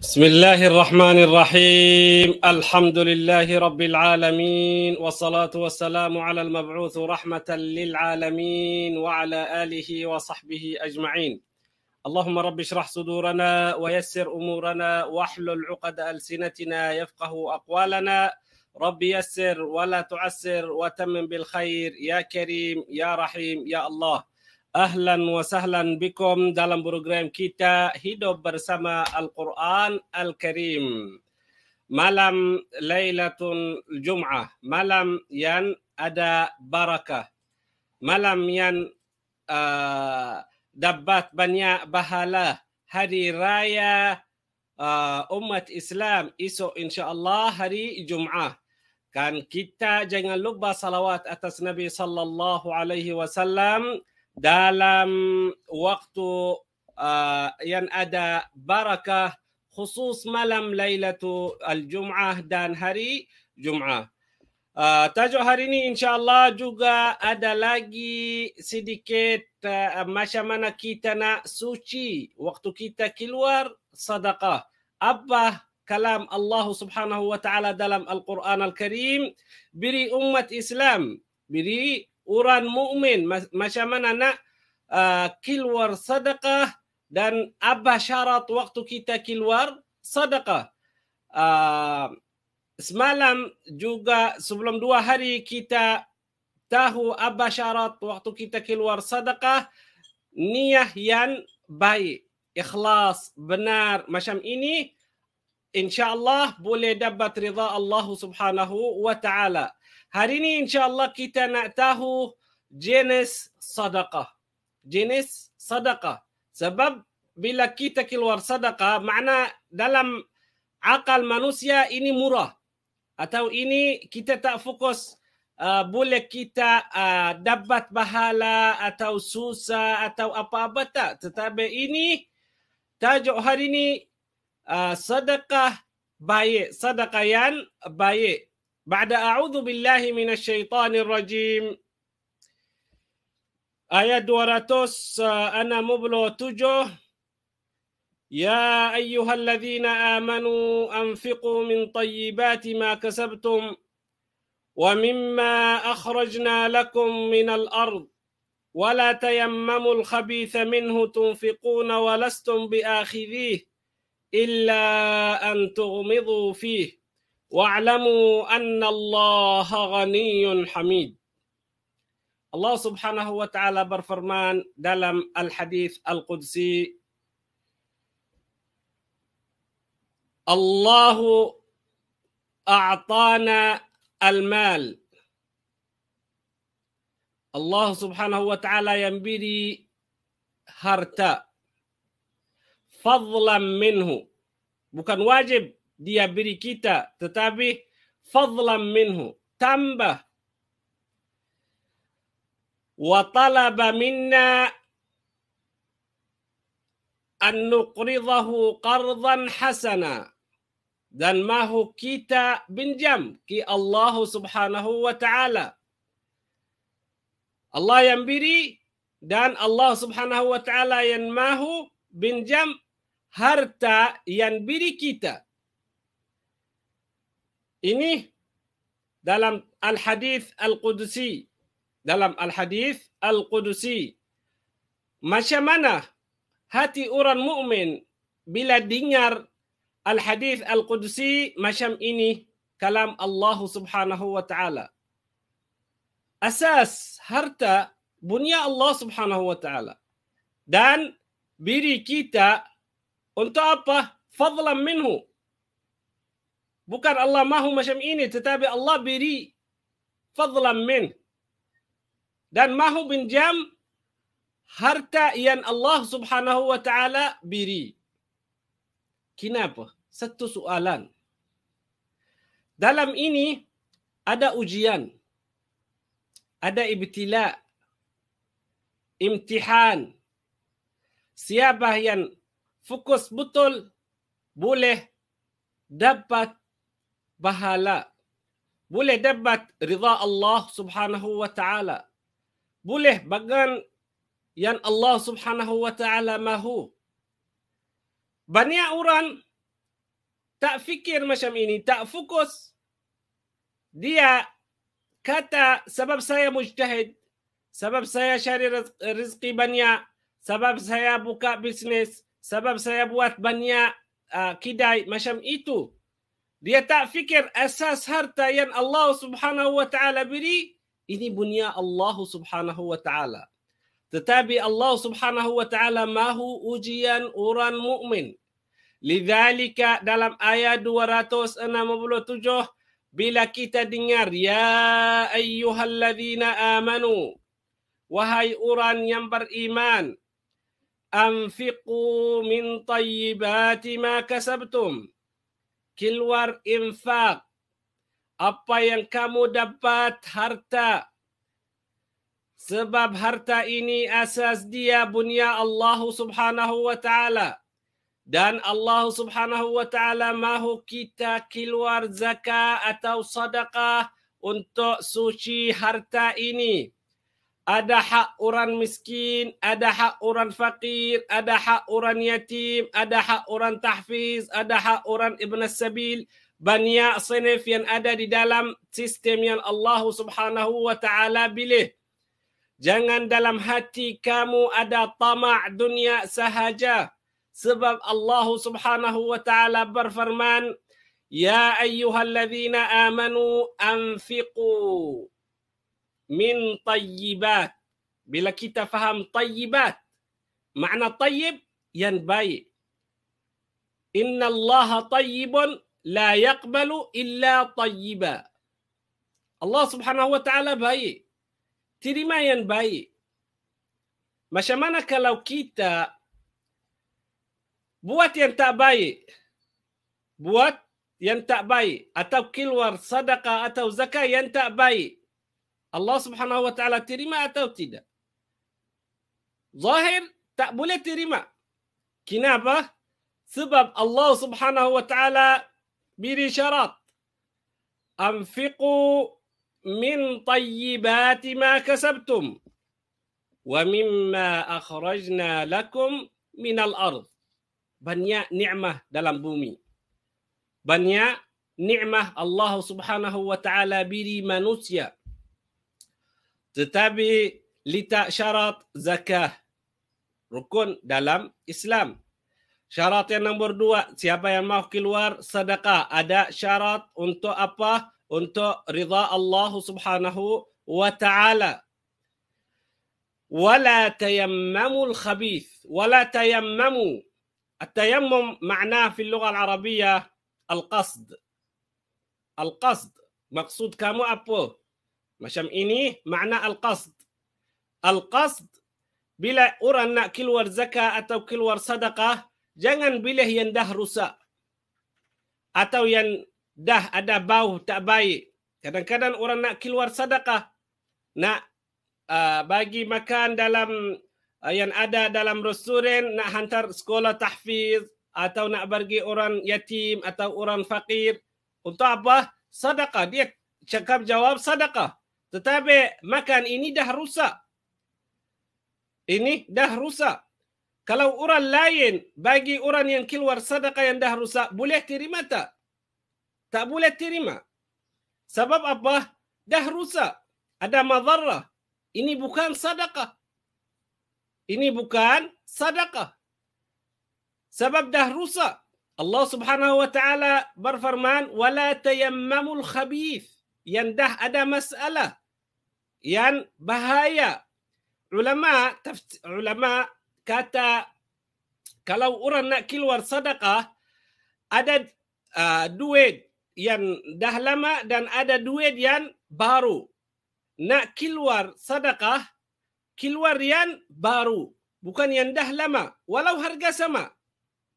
بسم الله الرحمن الرحيم الحمد لله رب العالمين والصلاة والسلام على المبعوث رحمة للعالمين وعلى آله وصحبه أجمعين اللهم رب اشرح صدورنا ويسر أمورنا واحلل عقد ألسنتنا يفقه أقوالنا رب يسر ولا تعسر وتمم بالخير يا كريم يا رحيم يا الله. Ahlan wa sahlan bikum dalam program kita Hidup Bersama Al-Quran Al-Karim. Malam Lailatul Jum'ah, malam yang ada barakah, malam yang dapat banyak pahala, hari raya umat Islam esok insya-Allah hari Jum'ah. Kan kita jangan lupa salawat atas Nabi sallallahu alaihi wasallam dalam waktu yang ada barakah, khusus malam Lailatul Jum'ah dan hari Jum'ah. Tajuk hari ini insyaAllah juga ada lagi sedikit macam mana kita nak suci waktu kita keluar sedekah. Apa kalam Allah Subhanahu wa taala dalam Al-Quran Al-Karim beri umat Islam, beri orang mukmin macam mana nak keluar sedekah dan apa syarat waktu kita keluar sedekah. Semalam juga sebelum 2 hari kita tahu apa syarat waktu kita keluar sedekah, niat yang baik, ikhlas, benar macam ini, insya-Allah boleh dapat ridha Allah Subhanahu wa taala. Hari ini insya-Allah kita nak tahu jenis sedekah. Jenis sedekah. Sebab bila kita keluar sedekah, makna dalam akal manusia ini murah. Atau ini kita tak fokus boleh kita dapat pahala atau susah atau apa-apa tak. Tetapi ini tajuk hari ini sedekah baik, sedekah yang baik. Ba'da a'udzu billahi minasyaitonir rajim. Ayat 267. Ya ayyuhalladzina amanu anfiqu min tayyibati ma kasabtum wa mimma akhrajna lakum minal ard wa la tayammamul khabitha minhu tunfiquna wa lastum biakhidhihi illa an tughmidu fihi wa'lamu anna Allaha ghaniyyun hamid. Allah Subhanahu wa taala berfirman dalam al-hadis al-qudsi, Allahu a'tana al-mal. Allah Subhanahu wa taala yang beri harta, fadlan minhu, bukan wajib dia beri kita, tetapi fadlan minhu, tambah. Wa talaba minna an nuqridahu qardan hasana, dan mahu kita pinjam ke Allah Subhanahu wa taala. Allah yang beri dan Allah Subhanahu wa taala yang mahu pinjam harta yang beri kita. Ini dalam al-hadis al-qudsi. Dalam al-hadis al-qudsi. Macam mana hati orang mukmin bila dengar al-hadis al-qudsi macam ini, kalam Allah Subhanahu wa taala. Asas harta punya Allah Subhanahu wa taala. Dan beri kita untuk apa? Fadlan minhu. Bukan Allah mahu macam ini, tetapi Allah beri fadlan min. Dan mahu pinjam harta yang Allah Subhanahu wa taala beri. Kenapa? Satu soalan. Dalam ini ada ujian, ada ibtila, imtihan. Siapa yang fokus betul boleh dapat pahala, boleh dapat ridha Allah Subhanahu wa taala, boleh bagan yang Allah Subhanahu wa taala mahu. Banyak orang tak fikir macam ini, tak fokus. Dia kata sebab saya mujtahid, sebab saya cari rezeki banyak, sebab saya buka bisnes, sebab saya buat banyak kedai macam itu. Dia tak fikir asas harta yang Allah Subhanahu wa taala beri, ini bunya Allah Subhanahu wa taala. Tetapi Allah Subhanahu wa taala mahu ujian orang mukmin. Lidzalika dalam ayat 267 bila kita dengar ya ayyuhalladzina amanu, wahai orang yang beriman, anfiqu min tayyibati ma kasabtum, keluar infak apa yang kamu dapat harta. Sebab harta ini asas dia bunya Allah Subhanahu wa taala. Dan Allah Subhanahu wa taala mahu kita keluar zakat atau sedekah untuk suci harta ini. Ada hak orang miskin, ada hak orang fakir, ada hak orang yatim, ada hak orang tahfiz, ada hak orang ibn sabil. Banyak sinif yang ada di dalam sistem yang Allah Subhanahu wa taala pilih. Jangan dalam hati kamu ada tamak dunia sahaja. Sebab Allah Subhanahu wa taala berfirman, ya ayyuhalladzina amanu anfiqu min tayyibat. Bila kita faham tayyibat, makna tayyib yang baik. Inna Allah tayyibun la yaqbalu illa tayyiba. Allah Subhanahu wa taala baik. Terima yang baik. Macam mana kalau kita buat yang tak baik? Buat yang tak baik atau keluar sedekah atau zakat yang tak baik. Allah Subhanahu wa taala terima atau tidak? Zahir tak boleh terima. Kenapa? Sebab Allah Subhanahu wa taala beri syarat. Anfiqu min tayyibati ma kasabtum wa mimma akhrajna lakum minal ardh. Banyak nikmat dalam bumi. Banyak nikmat Allah Subhanahu wa taala beri manusia. Tetapi letak syarat zakah, rukun dalam Islam. Syarat yang nombor 2, siapa yang mau keluar sedekah, ada syarat untuk apa? Untuk ridha Allah Subhanahu wa taala. Wala tayammamul khabith, wala tayammamu. التيمم معناه في اللغة العربية القصد. القصد مقصود kamu apa? Macam ini makna al-qasd. Al-qasd bila orang nak keluar zakat atau keluar sedekah, jangan pilih yang dah rusak atau yang dah ada bau tak baik. Kadang-kadang orang nak keluar sedekah, nak bagi makan dalam yang ada dalam restoran, nak hantar sekolah tahfiz atau nak bagi orang yatim atau orang fakir. Untuk apa? Sedekah. Dia cakap jawab sedekah. Tetapi makan ini dah rusak. Ini dah rusak. Kalau orang lain bagi orang yang keluar sedekah yang dah rusak, boleh terima tak? Tak boleh terima. Sebab apa? Dah rusak. Ada madarah. Ini bukan sedekah. Ini bukan sedekah. Sebab dah rusak. Allah Subhanahu wa taala berfirman, "Wala tayammamul khabith." Yang dah ada masalah, yang bahaya. Ulama kata kalau orang nak keluar sedekah, ada duit yang dah lama dan ada duit yang baru. Nak keluar sedekah, keluar yang baru, bukan yang dah lama, walau harga sama.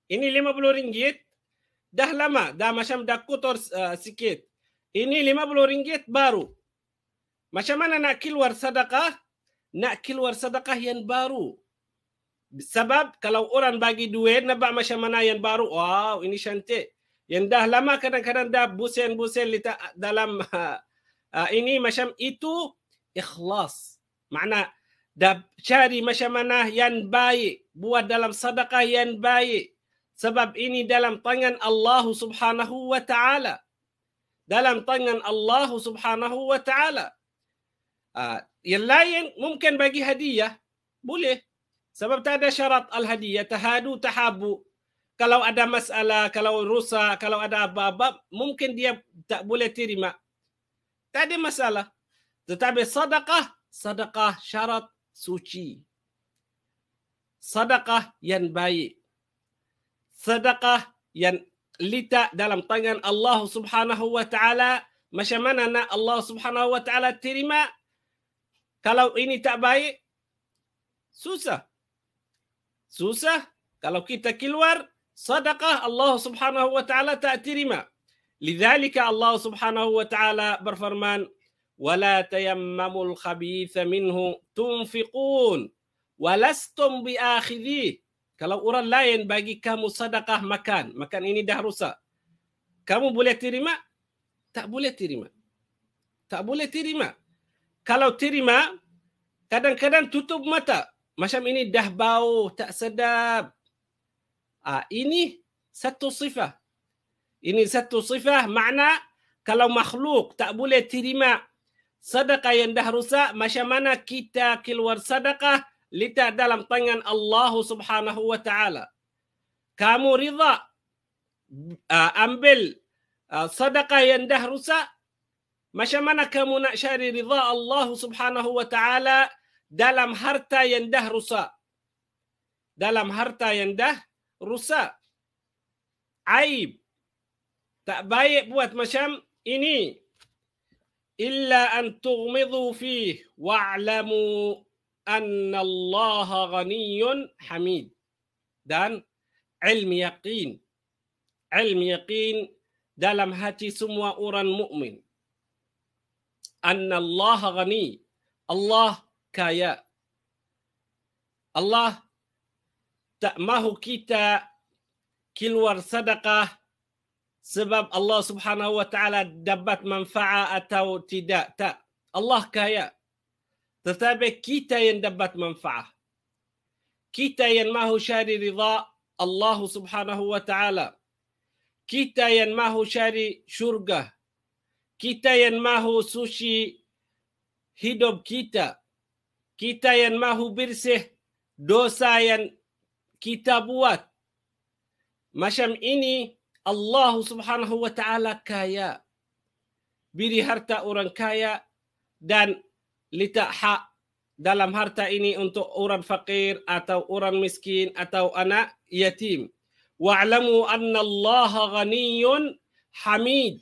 Ini RM50, dah lama, dah macam dah kotor sikit. Ini RM50 baru. Macam mana nak keluar sedekah? Nak keluar sedekah yang baru. Sebab kalau orang bagi duit, nampak macam mana yang baru. Wow, ini cantik. Yang dah lama kadang-kadang dah busen-busen letak dalam ini macam itu ikhlas. Makna dah cari macam mana yang baik, buat dalam sedekah yang baik. Sebab ini dalam tangan Allah Subhanahu wa Ta'ala. Dalam tangan Allah Subhanahu wa Ta'ala. Yang lain mungkin bagi hadiah, boleh. Sebab tak ada syarat al-hadiah, tahadu, tahabu. Kalau ada masalah, kalau rusak, kalau ada apa-apa, mungkin dia tak boleh terima. Tak ada masalah. Tetapi sedekah syarat suci. Sedekah yang baik. Sedekah yang letak dalam tangan Allah Subhanahu wa Ta'ala. Macam mana nak Allah Subhanahu wa Ta'ala terima? Kalau ini tak baik, susah. Susah. Kalau kita keluar sedekah, Allah Subhanahu wa Ta'ala tak terima. Lidzalika Allah Subhanahu wa Ta'ala berfirman, "Wala tayammamul khabitha minhu tunfiqun walastum biakhidhi." Kalau orang lain bagi kamu sedekah makan ini dah rusak. Kamu boleh terima? Tak boleh terima. Tak boleh terima. Kalau terima, kadang-kadang tutup mata. Macam ini dah bau, tak sedap. Ini satu sifat. Ini satu sifat, makna kalau makhluk tak boleh terima sedekah yang dah rusak, macam mana kita keluar sedekah letak dalam tangan Allah Subhanahu wa Ta'ala. Kamu rida ambil sedekah yang dah rusak, macam mana kamu nak cari rida Allah Subhanahu wa Ta'ala dalam harta yang dah rusak? Dalam harta yang dah rusak. Aib. Tak baik buat macam ini. Illa an tughmidu fih wa'lamu anna Allah ghaniyun hamid. Dan ilmu yakin. Ilmu yakin dalam hati semua orang mukmin. Anna Allah ghani. Allah kaya. Allah tak mahu kita keluar sedekah sebab Allah Subhanahu wa Ta'ala dapat manfaat atau tidak. Tak. Allah kaya. Tetapi kita yang dapat manfaat. Kita yang mahu cari ridha Allah Subhanahu wa Ta'ala. Kita yang mahu cari syurga. Kita yang mahu suci hidup kita. Kita yang mahu bersih dosa yang kita buat. Macam ini Allah Subhanahu wa Ta'ala kaya. Beri harta orang kaya dan letak hak dalam harta ini untuk orang fakir atau orang miskin atau anak yatim. Wa'lamu anna Allah ghaniyun hamid.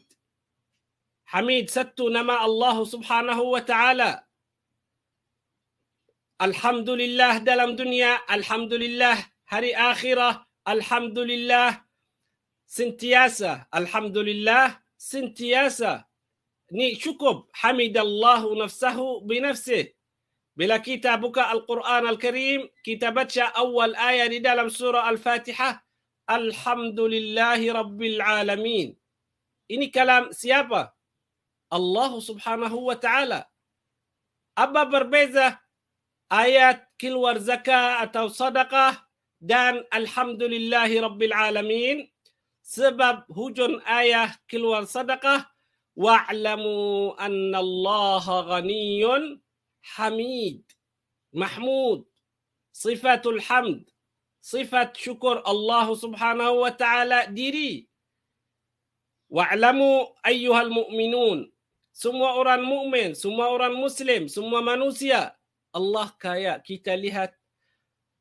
Hamid satu nama Allah Subhanahu wa Ta'ala. Alhamdulillah dalam dunia, alhamdulillah hari akhirah, alhamdulillah sentiasa, alhamdulillah sentiasa. Ni cukup. Hamidallahu nafsahu binafsih. Bila kita buka Al-Quran Al-Karim, kita baca awal ayat di dalam surah Al-Fatihah, Alhamdulillahi Rabbil Alamin. Ini kalam siapa? Allah Subhanahu wa Ta'ala. Apa berbeza ayat keluar zakah atau sedekah dan Alhamdulillahi Rabbil Alamin? Sebab hujung ayat keluar sedekah, wa'lamu anna Allah ghaniyun hamid. Mahmud. Sifatul hamd. Sifat syukur Allah Subhanahu wa Ta'ala diri. Wa'lamu ayyuhal mu'minun. Semua orang mukmin, semua orang muslim, semua manusia. Allah kaya. Kita lihat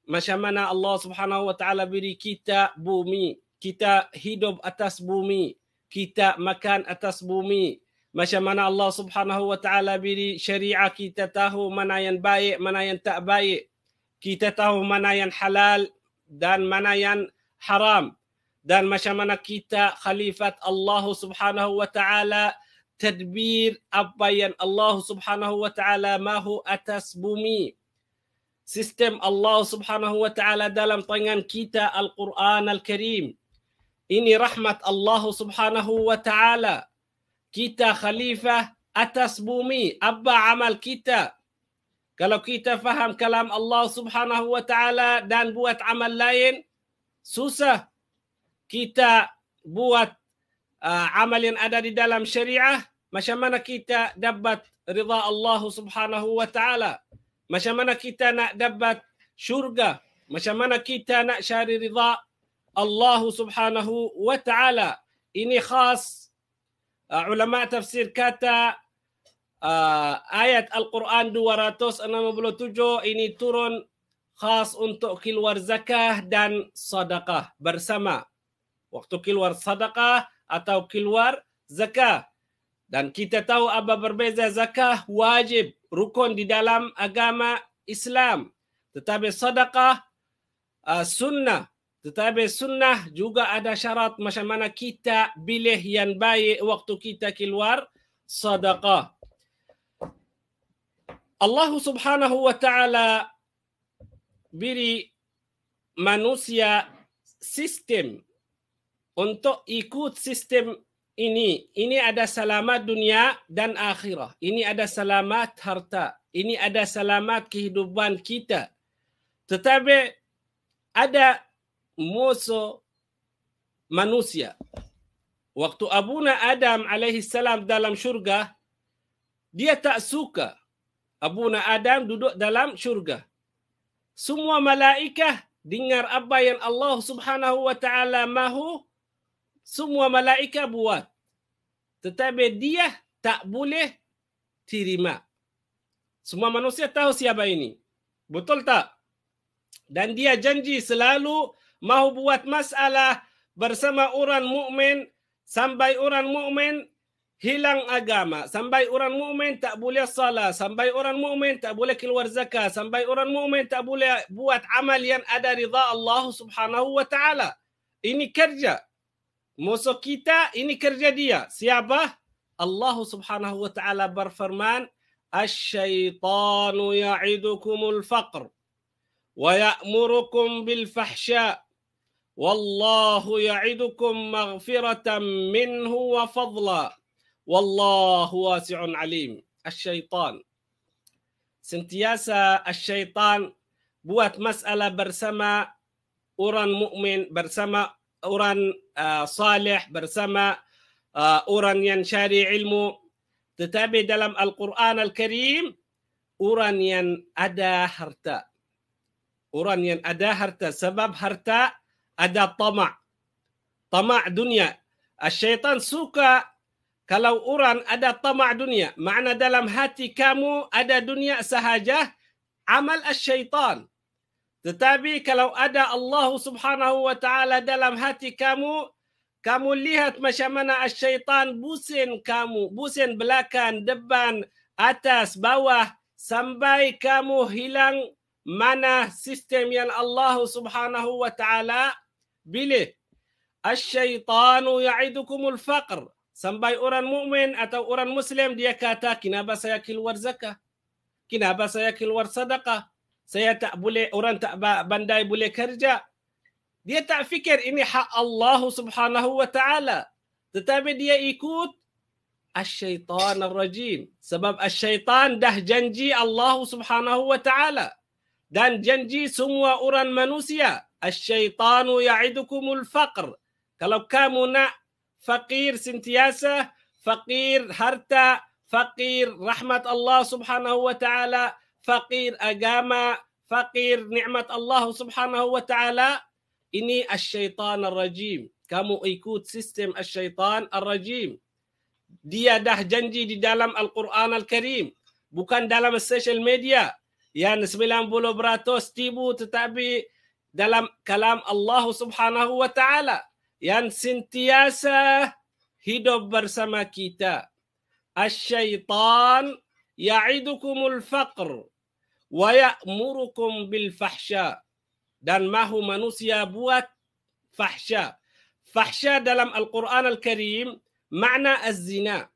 macam mana Allah Subhanahu wa Ta'ala beri kita bumi. Kita hidup atas bumi. Kita makan atas bumi. Macam mana Allah Subhanahu wa Ta'ala beri syariah, kita tahu mana yang baik, mana yang tak baik. Kita tahu mana yang halal dan mana yang haram. Dan macam mana kita khalifat Allah Subhanahu wa Ta'ala tadbir apa yang Allah Subhanahu wa Ta'ala mahu atas bumi. Sistem Allah Subhanahu wa Ta'ala dalam tangan kita Al-Quran Al-Karim. Ini rahmat Allah Subhanahu wa Ta'ala. Kita khalifah atas bumi. Apa amal kita? Kalau kita faham kalam Allah Subhanahu wa Ta'ala dan buat amal lain, susah. kita buat amal yang ada di dalam syariah, macam mana kita dapat ridha Allah Subhanahu wa taala, macam mana kita nak dapat syurga, macam mana kita nak cari ridha Allah Subhanahu wa taala. Ini khas ulama tafsir kata ayat Al-Quran 267 ini turun khas untuk keluar zakah dan sedekah bersama. Waktu keluar sedekah atau keluar zakah. Dan kita tahu apa berbeza, zakah wajib, rukun di dalam agama Islam. Tetapi sedekah sunnah. Tetapi sunnah juga ada syarat macam mana kita pilih yang baik waktu kita keluar sedekah. Allah Subhanahu wa taala beri manusia sistem untuk ikut sistem ini. Ini ada selamat dunia dan akhirah. Ini ada selamat harta. Ini ada selamat kehidupan kita. Tetapi ada musuh manusia. Waktu Abuna Adam alaihi salam dalam syurga, dia tak suka Abuna Adam duduk dalam syurga. Semua malaikat dengar apa yang Allah Subhanahu wa taala mahu, semua malaikat buat. Tetapi dia tak boleh terima. Semua manusia tahu siapa ini. Betul tak? Dan dia janji selalu mahu buat masalah bersama orang mukmin sampai orang mukmin hilang agama, sampai orang mukmin tak boleh salat, sampai orang mukmin tak boleh keluar zakat, sampai orang mukmin tak boleh buat amal yang ada ridha Allah Subhanahu wa taala. Ini kerja musuh kita, ini kerja dia. Siapa? Allah Subhanahu wa taala berfirman, "Asy-syaitanu ya'idukumul faqr wa ya'murukum bil fahsya wallahu ya'idukum maghfiratan minhu wa fadla wallahu wasi'un alim." Asy-syaitan, sentiasa asy-syaitan buat masalah bersama orang mukmin, bersama orang salih, bersama orang yang cari ilmu. Tetapi dalam Al-Quran Al-Karim, orang yang ada harta. Orang yang ada harta. Sebab harta ada tamak. Tamak dunia. Syaitan suka kalau orang ada tamak dunia. Makna dalam hati kamu ada dunia sahaja, amal syaitan. Tetapi kalau ada Allah Subhanahu wa taala dalam hati kamu, kamu lihat macam mana syaitan busin kamu, busin belakang, depan, atas, bawah, sampai kamu hilang mana sistem yang Allah Subhanahu wa taala pilih. Asy-syaitanu ya'idukumul faqr. Sampai orang mukmin atau orang muslim dia kata, kenapa saya keluar zakah? Kenapa saya keluar sedekah? Saya tak boleh, orang tak pandai boleh kerja. Dia tak fikir ini hak Allah Subhanahu wa taala. Tetapi dia ikut asy-syaitan ar-rajim. Sebab asy-syaitan dah janji Allah Subhanahu wa taala. Dan janji semua orang manusia. Asy-syaitanu ya'idukumul faqr. Kalau kamu nak fakir sentiasa, fakir harta, fakir rahmat Allah Subhanahu wa taala, fakir agama, fakir nikmat Allah Subhanahu wa taala, ini asy-syaitan ar-rajim. Kamu ikut sistem asy-syaitan ar-rajim. Dia dah janji di dalam Al-Quran Al-Karim, bukan dalam social media yang 90% tibu, tetapi dalam kalam Allah Subhanahu wa taala yang sentiasa hidup bersama kita. Asy-syaitan ya'idukumul faqr wa ya'murukum bil fahsya. Dan mahu manusia buat fahsya. Fahsya dalam Al-Quran Al-Karim makna az-zina.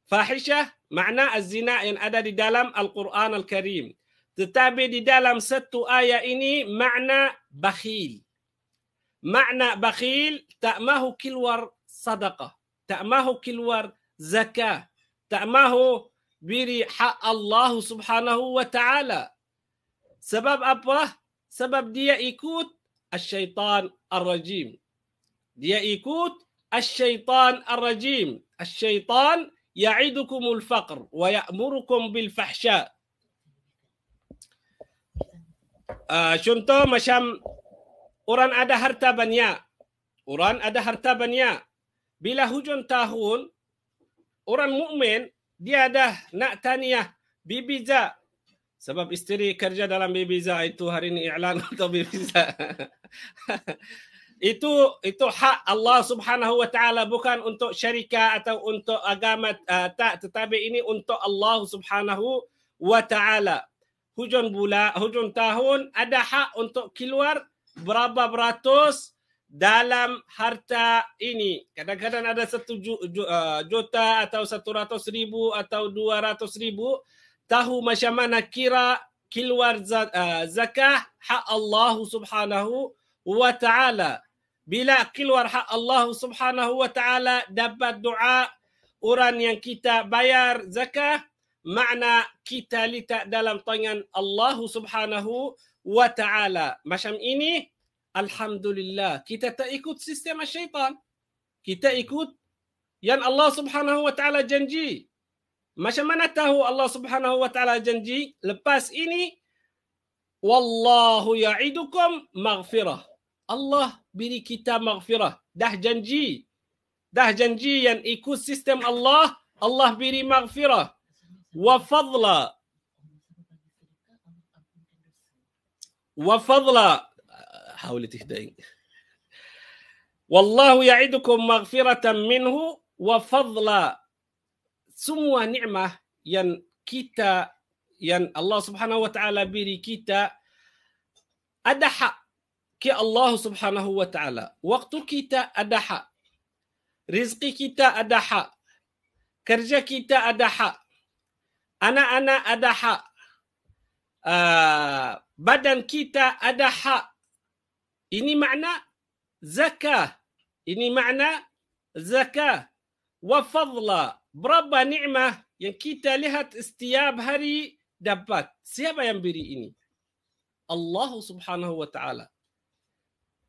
Fahisyah makna az-zina yang ada di dalam Al-Quran Al-Karim. Tetapi di dalam satu ayat ini makna bakhil. Makna bakhil tak mahu keluar sadaqah, tak mahu keluar zakah, tak mahu beri hak Allah Subhanahu wa taala. Sebab apa? Sebab dia ikut asy-syaitan ar-rajim. Dia ikut الشيطان الرجيم. الشيطان يعدكم الفقر ويأمركم بالفحشاء. Contoh macam orang ada harta banyak. Orang ada harta banyak. Bila hujung tahun, orang mukmin dia dah nak taniah Bibiza. Sebab isteri kerja dalam Bibiza itu hari ini iklan untuk Bibiza. Itu hak Allah Subhanahu wa taala, bukan untuk syarikat atau untuk agama, tak, tetapi ini untuk Allah Subhanahu wa taala. Hujung tahun ada hak untuk keluar berapa beratus dalam harta ini. Kadang-kadang ada 1 juta atau 100,000 atau 200,000. Tahu macam mana kira keluar zakah hak Allah Subhanahu wa taala. Bila keluar hak Allah Subhanahu wa taala, dapat doa orang yang kita bayar zakah, makna kita letak dalam tangan Allah Subhanahu wa taala. Macam ini, alhamdulillah, kita tak ikut sistem syaitan. Kita ikut yang Allah Subhanahu wa taala janji. Macam mana tahu Allah Subhanahu wa taala janji? Lepas ini, wallahu ya'idukum maghfirah. Allah beri kita maghfirah. Dah janji yang ikut sistem Allah, Allah beri maghfirah. Wa fadla. Hawli tihdain. Wallahu ya'idukum maghfiratan minhu wa fadla. Semua nikmah yang Allah Subhanahu wa taala beri kita, ada hak ke Allah Subhanahu wa taala. Waktu kita ada hak. Rizki kita ada hak. Kerja kita ada hak. Anak-anak ada hak. Badan kita ada hak. Ini makna zakah. Wa fadla. Berapa nikmah yang kita lihat setiap hari dapat. Siapa yang beri ini? Allah Subhanahu wa taala.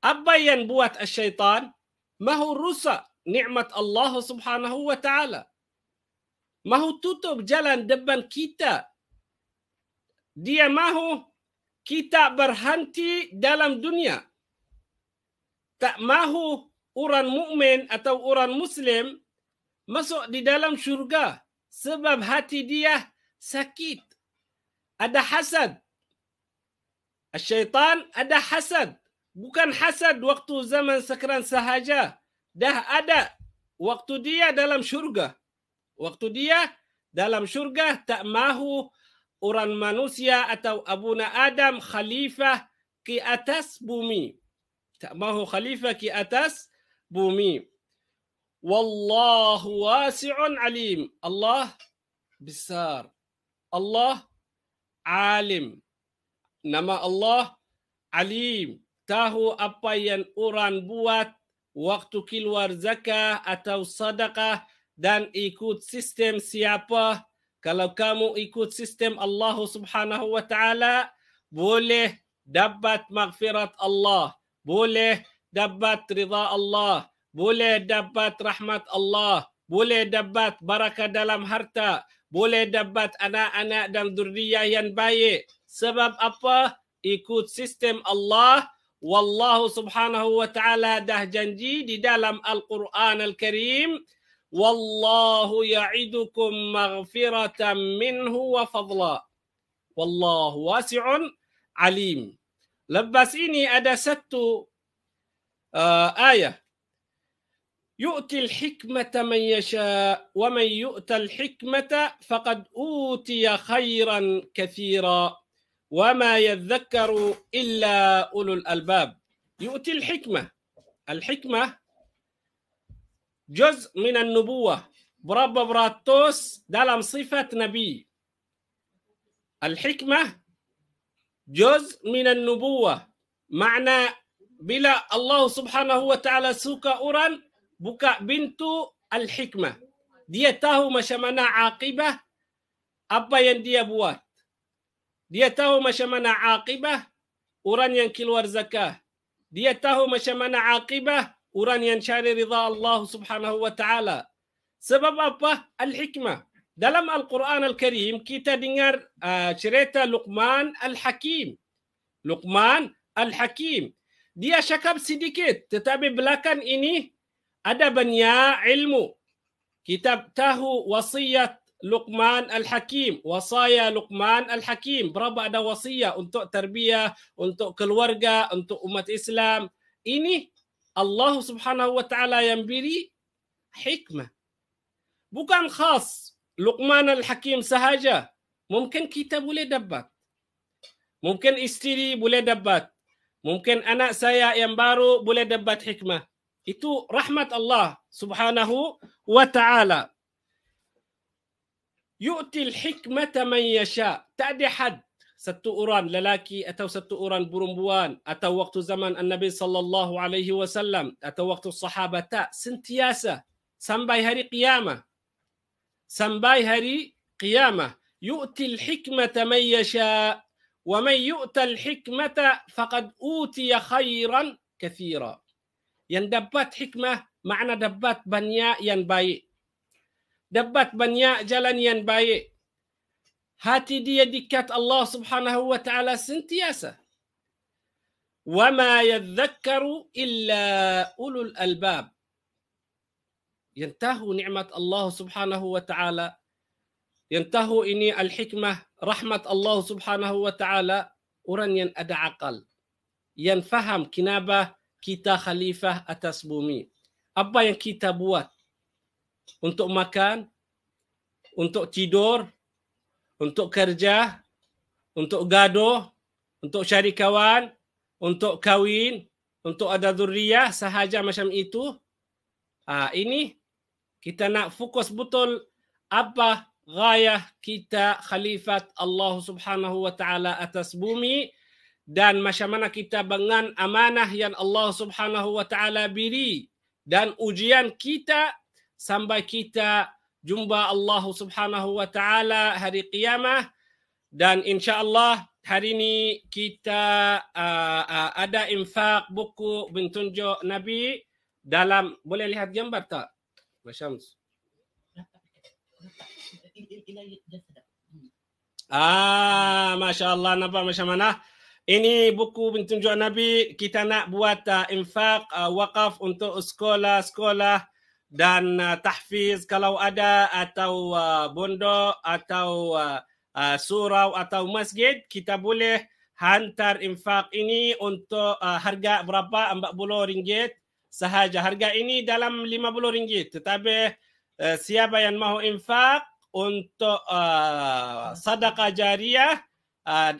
Apa yang buat syaitan? Mahu rusak nikmat Allah Subhanahu wa taala. Mahu tutup jalan depan kita. Dia mahu kita berhenti dalam dunia. Tak mahu orang mukmin atau orang muslim masuk di dalam syurga sebab hati dia sakit. Ada hasad. Syaitan ada hasad. Bukan hasad waktu zaman sekarang sahaja. Dah ada waktu dia dalam syurga. Waktu dia dalam syurga tak mahu orang manusia atau abuna Adam khalifah ke atas bumi. Tak mahu khalifah ke atas bumi. Wallahu wasi'un alim. Allah besar. Allah alim. Nama Allah alim. Tahu apa yang orang buat waktu keluar zakah atau sedekah dan ikut sistem siapa. Kalau kamu ikut sistem Allah Subhanahu wa taala, boleh dapat maghfirat Allah, boleh dapat ridha Allah, boleh dapat rahmat Allah, boleh dapat barakah dalam harta, boleh dapat anak-anak dan zuriyah yang baik. Sebab apa? Ikut sistem Allah. Wallahu Subhanahu wa taala dah janji di dalam Al-Quran Al-Karim, wallahu ya'idukum maghfiratan minhu wa fadla. Wallahu wasi'un alim. Lepas ini ada satu ayat. Yu'til hikmata man yasha wa man yu'tal hikmata faqad utiya khairan katsira. وما يذكر إلا أولو الألباب. يؤتي الحكمة. الحكمة جزء من النبوة. berapa beratus dalam sifat Nabi. Al-hikmah juz min an-nubuwah. Makna bila Allah Subhanahu wa taala suka orang, buka pintu al-hikmah. Dia tahu macam mana akibah apa yang dia buat. Dia tahu macam mana akibah orang yang keluar zakah. Dia tahu macam mana akibah orang yang cari ridha Allah Subhanahu wa taala. Sebab apa? Al-hikmah. Dalam Al-Quran Al-Karim kita dengar cerita Luqman Al-Hakim. Luqman Al-Hakim. Dia cakap sedikit, tetapi belakang ini ada banyak ilmu. Kita tahu wasiat Luqman Al-Hakim, wasaya Luqman Al-Hakim. Berapa ada wasiat untuk tarbiyah, untuk keluarga, untuk umat Islam. Ini Allah Subhanahu wa taala yang beri hikmah. Bukan khas Luqman Al-Hakim sahaja. Mungkin kita boleh dapat. Mungkin istri boleh dapat. Mungkin anak saya yang baru boleh dapat hikmah. Itu rahmat Allah Subhanahu wa ta'ala. Yu'til hikmata man yasha. Tak ada had. Satu orang lelaki atau satu orang perempuan atau waktu zaman Nabi sallallahu alaihi wasallam atau waktu sahabat, tak, sentiasa sampai hari qiyamah. Sampai hari qiyamah. Yu'til hikmata man yasha. وَمَنْ يُؤْتَ الْحِكْمَةَ فَقَدْ أُوتِيَ خَيْرًا كَثِيرًا. Yang dapat hikmah, makna dapat banyak yang baik. Dapat banyak jalan yang baik. Hati dia dekat Allah Subhanahu wa taala sentiasa. وَمَا يَذَّكَّرُ إِلَّا أُولُو الْأَلْبَابِ. Yang tahu nikmat Allah Subhanahu wa taala, yang tahu ini al-hikmah, rahmat Allah Subhanahu wa taala, orang yang ada akal, yang faham kenapa kita khalifah atas bumi. Apa yang kita buat untuk makan, untuk tidur, untuk kerja, untuk gaduh, untuk cari kawan, untuk kahwin, untuk ada zuriyah, sahaja macam itu. Ini kita nak fokus betul apa gayah kita khalifat Allah Subhanahu wa taala atas bumi, dan macam mana kita bangun amanah yang Allah Subhanahu wa taala beri, dan ujian kita sampai kita jumpa Allah Subhanahu wa taala hari qiyamah. Dan insya-Allah hari ini kita ada infak buku bertunjuk Nabi dalam, boleh lihat gambar tak? Masyams. Masya Allah, nampak macam mana? Ini buku bertunjuk Nabi. Kita nak buat infak, wakaf untuk sekolah-sekolah dan tahfiz kalau ada, atau pondok, atau surau, atau masjid. Kita boleh hantar infak ini untuk harga berapa? RM40 sahaja. Harga ini dalam RM50. Tetapi siapa yang mahu infak untuk sedekah jariah,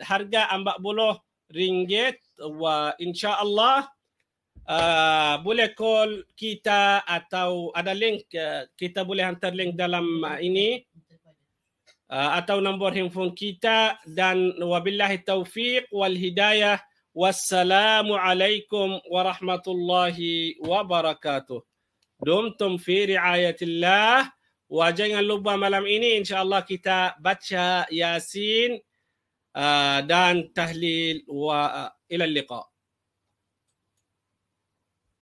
harga RM40. Insya-Allah boleh call kita atau ada link, kita boleh hantar link dalam ini, atau nombor handphone kita. Dan wabillahi taufiq wal hidayah. Wassalamualaikum warahmatullahi wabarakatuh. Dumtum fi riayatillah. Jangan lupa malam ini insya-Allah kita baca Yasin dan tahlil, wa ila liqa.